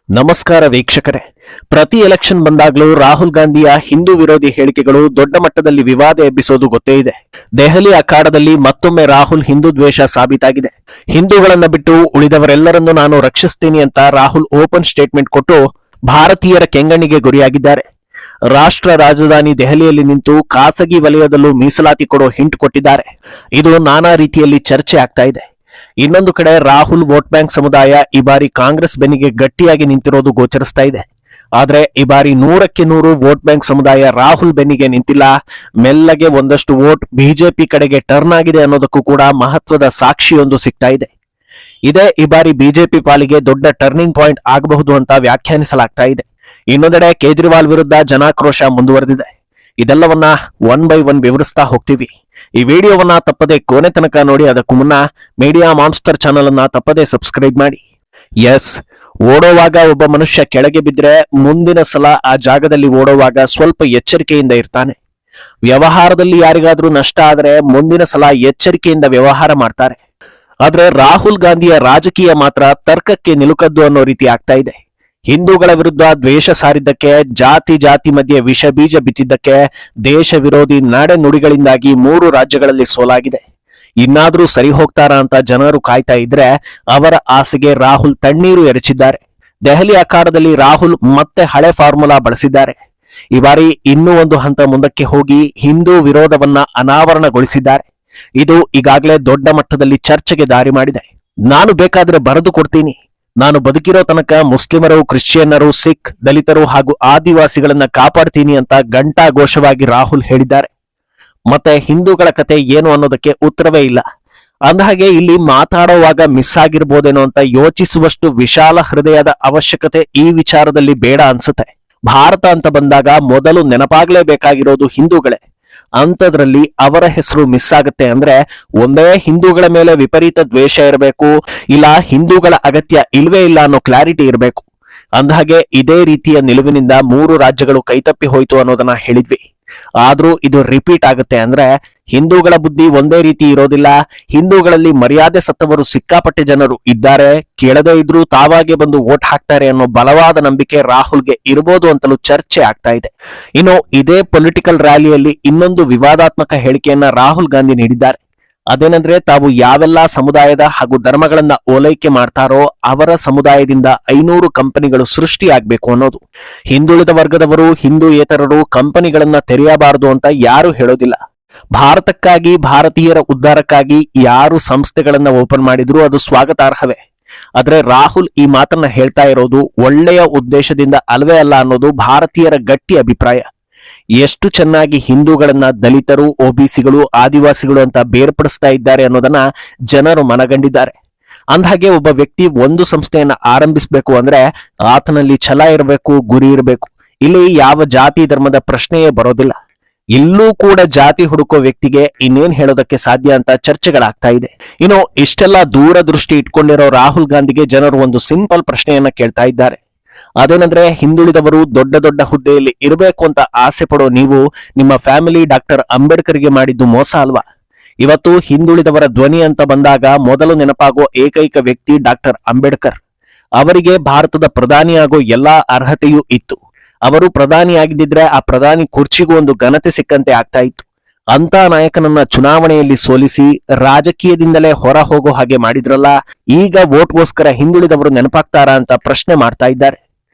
ನಮಸ್ಕಾರ ವೀಕ್ಷಕರೇ. ಪ್ರತಿ ಎಲೆಕ್ಷನ್ ಬಂದಾಗಲೂ ರಾಹುಲ್ ಗಾಂಧಿಯ ಹಿಂದೂ ವಿರೋಧಿ ಹೇಳಿಕೆಗಳು ದೊಡ್ಡ ಮಟ್ಟದಲ್ಲಿ ವಿವಾದ ಎಬ್ಬಿಸೋದು ಗೊತ್ತೇ ಇದೆ. ದೆಹಲಿ ಅಖಾಡದಲ್ಲಿ ಮತ್ತೊಮ್ಮೆ ರಾಹುಲ್ ಹಿಂದೂ ದ್ವೇಷ ಸಾಬೀತಾಗಿದೆ. ಹಿಂದೂಗಳನ್ನ ಬಿಟ್ಟು ಉಳಿದವರೆಲ್ಲರನ್ನು ನಾನು ರಕ್ಷಿಸ್ತೀನಿ ಅಂತ ರಾಹುಲ್ ಓಪನ್ ಸ್ಟೇಟ್ಮೆಂಟ್ ಕೊಟ್ಟು ಭಾರತೀಯರ ಕೆಂಗಣ್ಣಿಗೆ ಗುರಿಯಾಗಿದ್ದಾರೆ. ರಾಷ್ಟ್ರ ರಾಜಧಾನಿ ದೆಹಲಿಯಲ್ಲಿ ನಿಂತು ಖಾಸಗಿ ವಲಯದಲ್ಲೂ ಮೀಸಲಾತಿ ಕೊಡೋ ಹಿಂಟ್ ಕೊಟ್ಟಿದ್ದಾರೆ. ಇದು ನಾನಾ ರೀತಿಯಲ್ಲಿ ಚರ್ಚೆ ಆಗ್ತಾ ಇದೆ. ಇನ್ನೊಂದು ಕಡೆ ರಾಹುಲ್ ವೋಟ್ ಬ್ಯಾಂಕ್ ಸಮುದಾಯ ಈ ಬಾರಿ ಕಾಂಗ್ರೆಸ್ ಬೆನ್ನಿಗೆ ಗಟ್ಟಿಯಾಗಿ ನಿಂತಿರೋದು ಗೋಚರಿಸ್ತಾ ಇದೆ. ಆದ್ರೆ ಈ ಬಾರಿ 100ಕ್ಕೆ 100 ವೋಟ್ ಬ್ಯಾಂಕ್ ಸಮುದಾಯ ರಾಹುಲ್ ಬೆನ್ನಿಗೆ ನಿಂತಿಲ್ಲ. ಮೆಲ್ಲಗೆ ಒಂದಷ್ಟು ವೋಟ್ ಬಿಜೆಪಿ ಕಡೆಗೆ ಟರ್ನ್ ಆಗಿದೆ ಅನ್ನೋದಕ್ಕೂ ಕೂಡ ಮಹತ್ವದ ಸಾಕ್ಷಿಯೊಂದು ಸಿಗ್ತಾ ಇದೆ. ಇದೇ ಈ ಬಾರಿ ಬಿಜೆಪಿ ಪಾಲಿಗೆ ದೊಡ್ಡ ಟರ್ನಿಂಗ್ ಪಾಯಿಂಟ್ ಆಗಬಹುದು ಅಂತ ವ್ಯಾಖ್ಯಾನಿಸಲಾಗ್ತಾ ಇದೆ. ಇನ್ನೊಂದೆಡೆ ಕೇಜ್ರಿವಾಲ್ ವಿರುದ್ಧ ಜನಾಕ್ರೋಶ ಮುಂದುವರೆದಿದೆ. ಇದೆಲ್ಲವನ್ನ ಒನ್ ಬೈ ಒನ್ ವಿವರಿಸ್ತಾ ಹೋಗ್ತೀವಿ. ಈ ವಿಡಿಯೋವನ್ನ ತಪ್ಪದೆ ಕೊನೆ ತನಕ ನೋಡಿ. ಅದಕ್ಕೂ ಮುನ್ನ ಮೀಡಿಯಾ ಮಾನ್ಸ್ಟರ್ ಚಾನೆಲ್ ಅನ್ನ ತಪ್ಪದೆ ಸಬ್ಸ್ಕ್ರೈಬ್ ಮಾಡಿ. ಎಸ್, ಓಡೋವಾಗ ಒಬ್ಬ ಮನುಷ್ಯ ಕೆಳಗೆ ಬಿದ್ರೆ ಮುಂದಿನ ಸಲ ಆ ಜಾಗದಲ್ಲಿ ಓಡೋವಾಗ ಸ್ವಲ್ಪ ಎಚ್ಚರಿಕೆಯಿಂದ ಇರ್ತಾನೆ. ವ್ಯವಹಾರದಲ್ಲಿ ಯಾರಿಗಾದ್ರೂ ನಷ್ಟ ಆದ್ರೆ ಮುಂದಿನ ಸಲ ಎಚ್ಚರಿಕೆಯಿಂದ ವ್ಯವಹಾರ ಮಾಡ್ತಾರೆ. ಆದ್ರೆ ರಾಹುಲ್ ಗಾಂಧಿಯ ರಾಜಕೀಯ ಮಾತ್ರ ತರ್ಕಕ್ಕೆ ನಿಲುಕದ್ದು ಅನ್ನೋ ರೀತಿ ಆಗ್ತಾ ಇದೆ. ಹಿಂದೂಗಳ ವಿರುದ್ಧ ದ್ವೇಷ ಸಾರಿದ್ದಕ್ಕೆ, ಜಾತಿ ಮಧ್ಯೆ ವಿಷ ಬೀಜ ಬಿತ್ತಿದ್ದಕ್ಕೆ, ದೇಶ ವಿರೋಧಿ ನಡೆ ನುಡಿಗಳಿಂದಾಗಿ 3 ರಾಜ್ಯಗಳಲ್ಲಿ ಸೋಲಾಗಿದೆ. ಇನ್ನಾದ್ರೂ ಸರಿ ಹೋಗ್ತಾರಾ ಅಂತ ಜನರು ಕಾಯ್ತಾ ಇದ್ರೆ ಅವರ ಆಸೆಗೆ ರಾಹುಲ್ ತಣ್ಣೀರು ಎರಚಿದ್ದಾರೆ. ದೆಹಲಿ ಅಖಾಡದಲ್ಲಿ ರಾಹುಲ್ ಮತ್ತೆ ಹಳೆ ಫಾರ್ಮುಲಾ ಬಳಸಿದ್ದಾರೆ. ಈ ಬಾರಿ ಇನ್ನೂ ಒಂದು ಹಂತ ಮುಂದಕ್ಕೆ ಹೋಗಿ ಹಿಂದೂ ವಿರೋಧವನ್ನ ಅನಾವರಣಗೊಳಿಸಿದ್ದಾರೆ. ಇದು ಈಗಾಗಲೇ ದೊಡ್ಡ ಮಟ್ಟದಲ್ಲಿ ಚರ್ಚೆಗೆ ದಾರಿ ಮಾಡಿದೆ. ನಾನು ಬೇಕಾದ್ರೆ ಬರೆದು ಕೊಡ್ತೀನಿ, ನಾನು ಬದುಕಿರೋ ತನಕ ಮುಸ್ಲಿಮರು, ಕ್ರಿಶ್ಚಿಯನ್ನರು, ಸಿಖ್, ದಲಿತರು ಹಾಗೂ ಆದಿವಾಸಿಗಳನ್ನ ಕಾಪಾಡ್ತೀನಿ ಅಂತ ಘಂಟಾಘೋಷವಾಗಿ ರಾಹುಲ್ ಹೇಳಿದ್ದಾರೆ. ಮತ್ತೆ ಹಿಂದೂಗಳ ಕತೆ ಏನು ಅನ್ನೋದಕ್ಕೆ ಉತ್ತರವೇ ಇಲ್ಲ. ಅಂದಹಾಗೆ ಇಲ್ಲಿ ಮಾತಾಡುವಾಗ ಮಿಸ್ ಆಗಿರ್ಬೋದೇನೋ ಅಂತ ಯೋಚಿಸುವಷ್ಟು ವಿಶಾಲ ಹೃದಯದ ಅವಶ್ಯಕತೆ ಈ ವಿಚಾರದಲ್ಲಿ ಬೇಡ ಅನ್ಸುತ್ತೆ. ಭಾರತ ಅಂತ ಬಂದಾಗ ಮೊದಲು ನೆನಪಾಗ್ಲೇಬೇಕಾಗಿರೋದು ಹಿಂದೂಗಳೇ. ಅಂಥದ್ರಲ್ಲಿ ಅವರ ಹೆಸರು ಮಿಸ್ ಆಗುತ್ತೆ ಅಂದ್ರೆ ಒಂದೇ ಹಿಂದೂಗಳ ಮೇಲೆ ವಿಪರೀತ ದ್ವೇಷ ಇರಬೇಕು, ಇಲ್ಲ ಹಿಂದೂಗಳ ಅಗತ್ಯ ಇಲ್ವೇ ಇಲ್ಲ ಅನ್ನೋ ಕ್ಲಾರಿಟಿ ಇರಬೇಕು. ಅಂದಹಾಗೆ ಇದೇ ರೀತಿಯ ನಿಲುವಿನಿಂದ 3 ರಾಜ್ಯಗಳು ಕೈತಪ್ಪಿ ಹೋಯ್ತು ಅನ್ನೋದನ್ನ ಹೇಳಿದ್ವಿ. ಆದ್ರೂ ಇದು ರಿಪೀಟ್ ಆಗುತ್ತೆ ಅಂದ್ರೆ ಹಿಂದೂಗಳ ಬುದ್ಧಿ ಒಂದೇ ರೀತಿ ಇರೋದಿಲ್ಲ. ಹಿಂದೂಗಳಲ್ಲಿ ಮರ್ಯಾದೆ ಸತ್ತವರು ಸಿಕ್ಕಾಪಟ್ಟೆ ಜನರು ಇದ್ದಾರೆ. ಕೇಳದೇ ಇದ್ರೂ ತಾವಾಗೆ ಬಂದು ವೋಟ್ ಹಾಕ್ತಾರೆ ಅನ್ನೋ ಬಲವಾದ ನಂಬಿಕೆ ರಾಹುಲ್ಗೆ ಇರಬಹುದು ಅಂತಲೂ ಚರ್ಚೆ ಆಗ್ತಾ ಇದೆ. ಇನ್ನು ಇದೇ ಪೊಲಿಟಿಕಲ್ ರ್ಯಾಲಿಯಲ್ಲಿ ಇನ್ನೊಂದು ವಿವಾದಾತ್ಮಕ ಹೇಳಿಕೆಯನ್ನ ರಾಹುಲ್ ಗಾಂಧಿ ನೀಡಿದ್ದಾರೆ. ಅದೇನಂದ್ರೆ ತಾವು ಯಾವೆಲ್ಲ ಸಮುದಾಯದ ಹಾಗೂ ಧರ್ಮಗಳನ್ನ ಓಲೈಕೆ ಮಾಡ್ತಾರೋ ಅವರ ಸಮುದಾಯದಿಂದ 500 ಕಂಪನಿಗಳು ಸೃಷ್ಟಿಯಾಗಬೇಕು ಅನ್ನೋದು. ಹಿಂದುಳಿದ ವರ್ಗದವರು, ಹಿಂದೂಯೇತರರು ಕಂಪನಿಗಳನ್ನ ತೆರೆಯಬಾರದು ಅಂತ ಯಾರು ಹೇಳೋದಿಲ್ಲ. ಭಾರತಕ್ಕಾಗಿ, ಭಾರತೀಯರ ಉದ್ಧಾರಕ್ಕಾಗಿ ಯಾರು ಸಂಸ್ಥೆಗಳನ್ನ ಓಪನ್ ಮಾಡಿದ್ರು ಅದು ಸ್ವಾಗತಾರ್ಹವೇ. ಆದ್ರೆ ರಾಹುಲ್ ಈ ಮಾತನ್ನ ಹೇಳ್ತಾ ಇರೋದು ಒಳ್ಳೆಯ ಉದ್ದೇಶದಿಂದ ಅಲ್ವೇ ಅಲ್ಲ ಅನ್ನೋದು ಭಾರತೀಯರ ಗಟ್ಟಿ ಅಭಿಪ್ರಾಯ. ಎಷ್ಟು ಚೆನ್ನಾಗಿ ಹಿಂದೂಗಳನ್ನ ದಲಿತರು, ಒಬಿಸಿಗಳು, ಆದಿವಾಸಿಗಳು ಅಂತ ಬೇರ್ಪಡಿಸ್ತಾ ಇದ್ದಾರೆ ಅನ್ನೋದನ್ನ ಜನರು ಮನಗಂಡಿದ್ದಾರೆ. ಅಂದಹಾಗೆ ಒಬ್ಬ ವ್ಯಕ್ತಿ ಒಂದು ಸಂಸ್ಥೆಯನ್ನ ಆರಂಭಿಸಬೇಕು ಅಂದ್ರೆ ಆತನಲ್ಲಿ ಛಲ ಇರಬೇಕು, ಗುರಿ ಇರಬೇಕು. ಇಲ್ಲಿ ಯಾವ ಜಾತಿ ಧರ್ಮದ ಪ್ರಶ್ನೆಯೇ ಬರೋದಿಲ್ಲ. ಇಲ್ಲೂ ಕೂಡ ಜಾತಿ ಹುಡುಕೋ ವ್ಯಕ್ತಿಗೆ ಇನ್ನೇನ್ ಹೇಳೋದಕ್ಕೆ ಸಾಧ್ಯ ಅಂತ ಚರ್ಚೆಗಳಾಗ್ತಾ ಇದೆ. ಇನ್ನು ಇಷ್ಟೆಲ್ಲ ದೂರದೃಷ್ಟಿ ಇಟ್ಕೊಂಡಿರೋ ರಾಹುಲ್ ಗಾಂಧಿಗೆ ಜನರು ಒಂದು ಸಿಂಪಲ್ ಪ್ರಶ್ನೆಯನ್ನ ಕೇಳ್ತಾ ಇದ್ದಾರೆ. ಅದೇನಂದ್ರೆ ಹಿಂದುಳಿದವರು ದೊಡ್ಡ ದೊಡ್ಡ ಹುದ್ದೆಯಲ್ಲಿ ಇರಬೇಕು ಅಂತ ಆಸೆ ಪಡೋ ನೀವು ನಿಮ್ಮ ಫ್ಯಾಮಿಲಿ ಡಾಕ್ಟರ್ ಅಂಬೇಡ್ಕರ್ಗೆ ಮಾಡಿದ್ದು ಮೋಸ ಅಲ್ವಾ? ಇವತ್ತು ಹಿಂದುಳಿದವರ ಧ್ವನಿ ಅಂತ ಬಂದಾಗ ಮೊದಲು ನೆನಪಾಗೋ ಏಕೈಕ ವ್ಯಕ್ತಿ ಡಾಕ್ಟರ್ ಅಂಬೇಡ್ಕರ್. ಅವರಿಗೆ ಭಾರತದ ಪ್ರಧಾನಿಯಾಗೋ ಎಲ್ಲಾ ಅರ್ಹತೆಯೂ ಇತ್ತು. ಅವರು ಪ್ರಧಾನಿಯಾಗಿದ್ದಿದ್ರೆ ಆ ಪ್ರಧಾನಿ ಕುರ್ಚಿಗೂ ಒಂದು ಘನತೆ ಸಿಕ್ಕಂತೆ ಆಗ್ತಾ ಇತ್ತು. ಅಂತ ನಾಯಕನನ್ನ ಚುನಾವಣೆಯಲ್ಲಿ ಸೋಲಿಸಿ ರಾಜಕೀಯದಿಂದಲೇ ಹೊರ ಹೋಗೋ ಹಾಗೆ ಮಾಡಿದ್ರಲ್ಲ, ಈಗ ವೋಟ್ಗೋಸ್ಕರ ಹಿಂದುಳಿದವರು ನೆನಪಾಗ್ತಾರಾ ಅಂತ ಪ್ರಶ್ನೆ ಮಾಡ್ತಾ ಇದ್ದಾರೆ.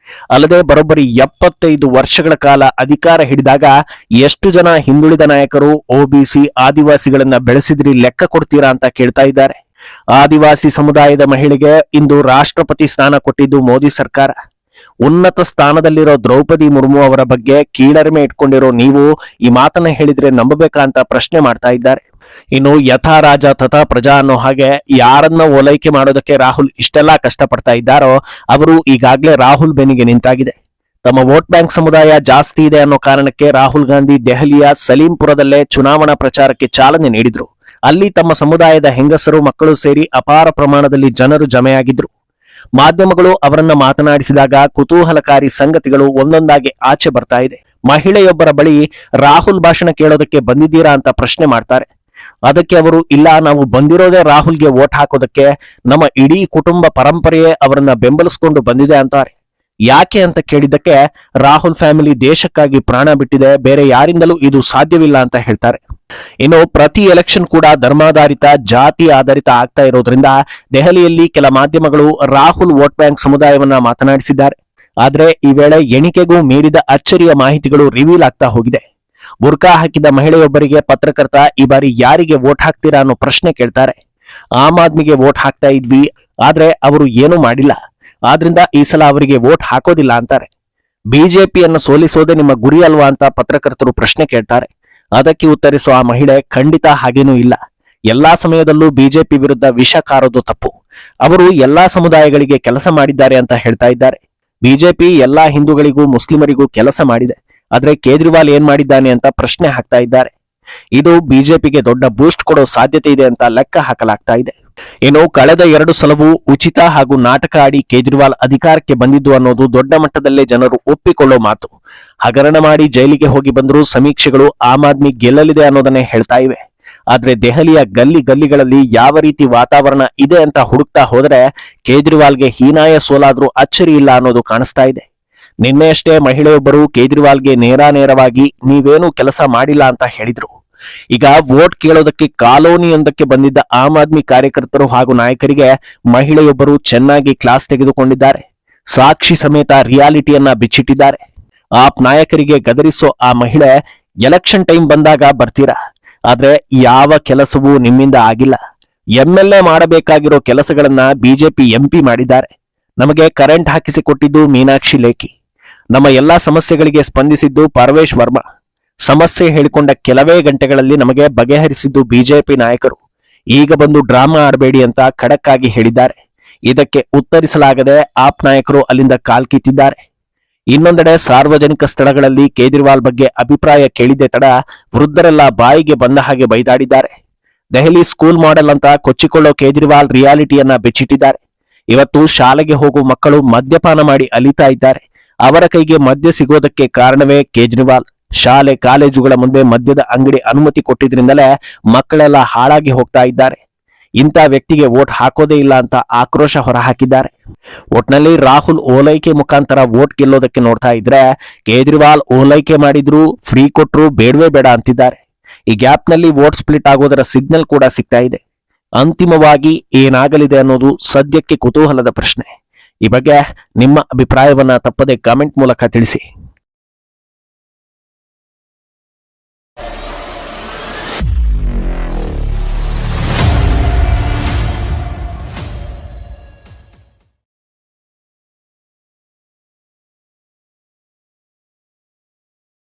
ಅಲ್ಲದೆ ಬರೋಬ್ಬರಿ 75 ವರ್ಷಗಳ ಕಾಲ ಅಧಿಕಾರ ಹಿಡಿದಾಗ ಎಷ್ಟು ಜನ ಹಿಂದುಳಿದ ನಾಯಕರು, ಒಬಿಸಿ, ಆದಿವಾಸಿಗಳನ್ನ ಬೆಳೆಸಿದ್ರಿ ಲೆಕ್ಕ ಕೊಡ್ತೀರಾ ಅಂತ ಕೇಳ್ತಾ ಇದ್ದಾರೆ. ಆದಿವಾಸಿ ಸಮುದಾಯದ ಮಹಿಳೆಗೆ ಇಂದು ರಾಷ್ಟ್ರಪತಿ ಸ್ಥಾನ ಕೊಟ್ಟಿದ್ದು ಮೋದಿ ಸರ್ಕಾರ. ಉನ್ನತ ಸ್ಥಾನದಲ್ಲಿರೋ ದ್ರೌಪದಿ ಮುರ್ಮು ಅವರ ಬಗ್ಗೆ ಕೀಳರಿಮೆ ಇಟ್ಕೊಂಡಿರೋ ನೀವು ಈ ಮಾತನ್ನ ಹೇಳಿದ್ರೆ ನಂಬಬೇಕಾ ಅಂತ ಪ್ರಶ್ನೆ ಮಾಡ್ತಾ ಇದ್ದಾರೆ. ಇನ್ನು ಯಥಾ ರಾಜ ತಥಾ ಪ್ರಜಾ ಅನ್ನೋ ಹಾಗೆ ಯಾರನ್ನ ಓಲೈಕೆ ಮಾಡೋದಕ್ಕೆ ರಾಹುಲ್ ಇಷ್ಟೆಲ್ಲಾ ಕಷ್ಟಪಡ್ತಾ ಇದ್ದಾರೋ ಅವರು ಈಗಾಗಲೇ ರಾಹುಲ್ ಬೆನ್ನಿಗೆ ನಿಂತಾಗಿದೆ. ತಮ್ಮ ವೋಟ್ ಬ್ಯಾಂಕ್ ಸಮುದಾಯ ಜಾಸ್ತಿ ಇದೆ ಅನ್ನೋ ಕಾರಣಕ್ಕೆ ರಾಹುಲ್ ಗಾಂಧಿ ದೆಹಲಿಯ ಸಲೀಂಪುರದಲ್ಲೇ ಚುನಾವಣಾ ಪ್ರಚಾರಕ್ಕೆ ಚಾಲನೆ ನೀಡಿದ್ರು. ಅಲ್ಲಿ ತಮ್ಮ ಸಮುದಾಯದ ಹೆಂಗಸರು, ಮಕ್ಕಳು ಸೇರಿ ಅಪಾರ ಪ್ರಮಾಣದಲ್ಲಿ ಜನರು ಜಮೆಯಾಗಿದ್ರು. ಮಾಧ್ಯಮಗಳು ಅವರನ್ನ ಮಾತನಾಡಿಸಿದಾಗ ಕುತೂಹಲಕಾರಿ ಸಂಗತಿಗಳು ಒಂದೊಂದಾಗಿ ಆಚೆ ಬರ್ತಾ ಇದೆ. ಮಹಿಳೆಯೊಬ್ಬರ ಬಳಿ ರಾಹುಲ್ ಭಾಷಣ ಕೇಳೋದಕ್ಕೆ ಬಂದಿದ್ದೀರಾ ಅಂತ ಪ್ರಶ್ನೆ ಮಾಡ್ತಾರೆ. ಅದಕ್ಕೆ ಅವರು ಇಲ್ಲ, ನಾವು ಬಂದಿರೋದೇ ರಾಹುಲ್ಗೆ ವೋಟ್ ಹಾಕೋದಕ್ಕೆ, ನಮ್ಮ ಇಡೀ ಕುಟುಂಬ ಪರಂಪರೆಯೇ ಅವರನ್ನ ಬೆಂಬಲಿಸಿಕೊಂಡು ಬಂದಿದೆ ಅಂತಾರೆ. ಯಾಕೆ ಅಂತ ಕೇಳಿದ್ದಕ್ಕೆ ರಾಹುಲ್ ಫ್ಯಾಮಿಲಿ ದೇಶಕ್ಕಾಗಿ ಪ್ರಾಣ ಬಿಟ್ಟಿದೆ, ಬೇರೆ ಯಾರಿಂದಲೂ ಇದು ಸಾಧ್ಯವಿಲ್ಲ ಅಂತ ಹೇಳ್ತಾರೆ. ಇನ್ನು ಪ್ರತಿ ಎಲೆಕ್ಷನ್ ಕೂಡ ಧರ್ಮಾಧಾರಿತ, ಜಾತಿ ಆಧಾರಿತ ಆಗ್ತಾ ಇರೋದ್ರಿಂದ ದೆಹಲಿಯಲ್ಲಿ ಕೆಲ ಮಾಧ್ಯಮಗಳು ರಾಹುಲ್ ವೋಟ್ ಬ್ಯಾಂಕ್ ಸಮುದಾಯವನ್ನ ಮಾತನಾಡಿಸಿದ್ದಾರೆ. ಆದ್ರೆ ಈ ವೇಳೆ ಎಣಿಕೆಗೂ ಮೀರಿದ ಅಚ್ಚರಿಯ ಮಾಹಿತಿಗಳು ರಿವೀಲ್ ಆಗ್ತಾ ಹೋಗಿದೆ. ಬುರ್ಕಾ ಹಾಕಿದ ಮಹಿಳೆಯೊಬ್ಬರಿಗೆ ಪತ್ರಕರ್ತ ಈ ಬಾರಿ ಯಾರಿಗೆ ವೋಟ್ ಹಾಕ್ತೀರಾ ಅನ್ನೋ ಪ್ರಶ್ನೆ ಕೇಳ್ತಾರೆ. ಆಮ್ ಆದ್ಮಿಗೆ ವೋಟ್ ಹಾಕ್ತಾ ಇದ್ವಿ, ಆದ್ರೆ ಅವರು ಏನೂ ಮಾಡಿಲ್ಲ, ಆದ್ರಿಂದ ಈ ಸಲ ಅವರಿಗೆ ವೋಟ್ ಹಾಕೋದಿಲ್ಲ ಅಂತಾರೆ. ಬಿಜೆಪಿಯನ್ನು ಸೋಲಿಸೋದೇ ನಿಮ್ಮ ಗುರಿ ಅಲ್ವಾ ಅಂತ ಪತ್ರಕರ್ತರು ಪ್ರಶ್ನೆ ಕೇಳ್ತಾರೆ. ಅದಕ್ಕೆ ಉತ್ತರಿಸುವ ಆ ಮಹಿಳೆ, ಖಂಡಿತ ಹಾಗೇನೂ ಇಲ್ಲ, ಎಲ್ಲಾ ಸಮಯದಲ್ಲೂ ಬಿಜೆಪಿ ವಿರುದ್ಧ ವಿಷ ಕಾರೋದು ತಪ್ಪು, ಅವರು ಎಲ್ಲಾ ಸಮುದಾಯಗಳಿಗೆ ಕೆಲಸ ಮಾಡಿದ್ದಾರೆ ಅಂತ ಹೇಳ್ತಾ ಇದ್ದಾರೆ. ಬಿಜೆಪಿ ಎಲ್ಲಾ ಹಿಂದೂಗಳಿಗೂ ಮುಸ್ಲಿಮರಿಗೂ ಕೆಲಸ ಮಾಡಿದೆ, ಆದ್ರೆ ಕೇಜ್ರಿವಾಲ್ ಏನ್ ಮಾಡಿದ್ದಾನೆ ಅಂತ ಪ್ರಶ್ನೆ ಹಾಕ್ತಾ ಇದ್ದಾರೆ. ಇದು ಬಿಜೆಪಿಗೆ ದೊಡ್ಡ ಬೂಸ್ಟ್ ಕೊಡೋ ಸಾಧ್ಯತೆ ಇದೆ ಅಂತ ಲೆಕ್ಕ ಹಾಕಲಾಗ್ತಾ ಇದೆ. ಇನ್ನು ಕಳೆದ 2 ಸಲವೂ ಉಚಿತ ಹಾಗೂ ನಾಟಕ ಆಡಿ ಕೇಜ್ರಿವಾಲ್ ಅಧಿಕಾರಕ್ಕೆ ಬಂದಿದ್ದು ಅನ್ನೋದು ದೊಡ್ಡ ಮಟ್ಟದಲ್ಲೇ ಜನರು ಒಪ್ಪಿಕೊಳ್ಳೋ ಮಾತು. ಹಗರಣ ಮಾಡಿ ಜೈಲಿಗೆ ಹೋಗಿ ಬಂದರೂ ಸಮೀಕ್ಷೆಗಳು ಆಮ್ ಆದ್ಮಿ ಗೆಲ್ಲಲಿದೆ ಅನ್ನೋದನ್ನೇ ಹೇಳ್ತಾ ಇವೆ. ಆದ್ರೆ ದೆಹಲಿಯ ಗಲ್ಲಿ ಗಲ್ಲಿಗಳಲ್ಲಿ ಯಾವ ರೀತಿ ವಾತಾವರಣ ಇದೆ ಅಂತ ಹುಡುಕ್ತಾ ಹೋದ್ರೆ ಕೇಜ್ರಿವಾಲ್ಗೆ ಹೀನಾಯ ಸೋಲಾದ್ರೂ ಅಚ್ಚರಿ ಇಲ್ಲ ಅನ್ನೋದು ಕಾಣಿಸ್ತಾ ಇದೆ. ನಿನ್ನೆಯಷ್ಟೇ ಮಹಿಳೆಯೊಬ್ಬರು ಕೇಜ್ರಿವಾಲ್ಗೆ ನೇರವಾಗಿ ನೀವೇನು ಕೆಲಸ ಮಾಡಿಲ್ಲ ಅಂತ ಹೇಳಿದ್ರು. ಈಗ ವೋಟ್ ಕೇಳೋದಕ್ಕೆ ಕಾಲೋನಿಯೊಂದಕ್ಕೆ ಬಂದಿದ್ದ ಆಮ್ ಆದ್ಮಿ ಕಾರ್ಯಕರ್ತರು ಹಾಗೂ ನಾಯಕರಿಗೆ ಮಹಿಳೆಯೊಬ್ಬರು ಚೆನ್ನಾಗಿ ಕ್ಲಾಸ್ ತೆಗೆದುಕೊಂಡಿದ್ದಾರೆ. ಸಾಕ್ಷಿ ಸಮೇತ ರಿಯಾಲಿಟಿಯನ್ನ ಬಿಚ್ಚಿಟ್ಟಿದ್ದಾರೆ. ಆಪ್ ನಾಯಕರಿಗೆ ಗದರಿಸೋ ಆ ಮಹಿಳೆ, ಎಲೆಕ್ಷನ್ ಟೈಮ್ ಬಂದಾಗ ಬರ್ತೀರಾ, ಆದ್ರೆ ಯಾವ ಕೆಲಸವೂ ನಿಮ್ಮಿಂದ ಆಗಿಲ್ಲ. ಎಂಎಲ್ಎ ಮಾಡಬೇಕಾಗಿರೋ ಕೆಲಸಗಳನ್ನ ಬಿಜೆಪಿ ಎಂಪಿ ಮಾಡಿದ್ದಾರೆ. ನಮಗೆ ಕರೆಂಟ್ ಹಾಕಿಸಿಕೊಟ್ಟಿದ್ದು ಮೀನಾಕ್ಷಿ ಲೇಖಿ, ನಮ್ಮ ಎಲ್ಲಾ ಸಮಸ್ಯೆಗಳಿಗೆ ಸ್ಪಂದಿಸಿದ್ದು ಪರವೇಶ್ ವರ್ಮಾ, ಸಮಸ್ಯೆ ಹೇಳಿಕೊಂಡ ಕೆಲವೇ ಗಂಟೆಗಳಲ್ಲಿ ನಮಗೆ ಬಗೆಹರಿಸಿದ್ದು ಬಿಜೆಪಿ ನಾಯಕರು. ಈಗ ಬಂದು ಡ್ರಾಮಾ ಆಡಬೇಡಿ ಅಂತ ಖಡಕ್ ಆಗಿ ಹೇಳಿದ್ದಾರೆ. ಇದಕ್ಕೆ ಉತ್ತರಿಸಲಾಗದೆ ಆಪ್ ನಾಯಕರು ಅಲ್ಲಿಂದ ಕಾಲ್ಕಿತ್ತಿದ್ದಾರೆ. ಇನ್ನೊಂದೆಡೆ ಸಾರ್ವಜನಿಕ ಸ್ಥಳಗಳಲ್ಲಿ ಕೇಜ್ರಿವಾಲ್ ಬಗ್ಗೆ ಅಭಿಪ್ರಾಯ ಕೇಳಿದ್ದೆ ತಡ ವೃದ್ಧರೆಲ್ಲ ಬಾಯಿಗೆ ಬಂದ ಹಾಗೆ ಬೈದಾಡಿದ್ದಾರೆ. ದೆಹಲಿ ಸ್ಕೂಲ್ ಮಾಡೆಲ್ ಅಂತ ಕೊಚ್ಚಿಕೊಳ್ಳೋ ಕೇಜ್ರಿವಾಲ್ ರಿಯಾಲಿಟಿಯನ್ನ ಬಿಚ್ಚಿಟ್ಟಿದ್ದಾರೆ. ಇವತ್ತು ಶಾಲೆಗೆ ಹೋಗುವ ಮಕ್ಕಳು ಮದ್ಯಪಾನ ಮಾಡಿ ಅಲಿತಾ ಇದ್ದಾರೆ. ಅವರ ಕೈಗೆ ಮದ್ಯ ಸಿಗೋದಕ್ಕೆ ಕಾರಣವೇ ಕೇಜ್ರಿವಾಲ್. ಶಾಲೆ ಕಾಲೇಜುಗಳ ಮುಂದೆ ಮದ್ಯದ ಅಂಗಡಿ ಅನುಮತಿ ಕೊಟ್ಟಿದ್ರಿಂದಲೇ ಮಕ್ಕಳೆಲ್ಲ ಹಾಳಾಗಿ ಹೋಗ್ತಾ ಇದ್ದಾರೆ. ಇಂಥ ವ್ಯಕ್ತಿಗೆ ವೋಟ್ ಹಾಕೋದೇ ಇಲ್ಲ ಅಂತ ಆಕ್ರೋಶ ಹೊರಹಾಕಿದ್ದಾರೆ. ಒಟ್ನಲ್ಲಿ ರಾಹುಲ್ ಓಲೈಕೆ ಮುಖಾಂತರ ವೋಟ್ ಗೆಲ್ಲೋದಕ್ಕೆ ನೋಡ್ತಾ ಇದ್ರೆ ಕೇಜ್ರಿವಾಲ್ ಓಲೈಕೆ ಮಾಡಿದ್ರು, ಫ್ರೀ ಕೊಟ್ರು ಬೇಡವೇ ಬೇಡ ಅಂತಿದ್ದಾರೆ. ಈ ಗ್ಯಾಪ್ನಲ್ಲಿ ವೋಟ್ ಸ್ಪ್ಲಿಟ್ ಆಗೋದರ ಸಿಗ್ನಲ್ ಕೂಡ ಸಿಗ್ತಾ ಇದೆ. ಅಂತಿಮವಾಗಿ ಏನಾಗಲಿದೆ ಅನ್ನೋದು ಸದ್ಯಕ್ಕೆ ಕುತೂಹಲದ ಪ್ರಶ್ನೆ. ಈ ಬಗ್ಗೆ ನಿಮ್ಮ ಅಭಿಪ್ರಾಯವನ್ನ ತಪ್ಪದೆ ಕಾಮೆಂಟ್ ಮೂಲಕ ತಿಳಿಸಿ.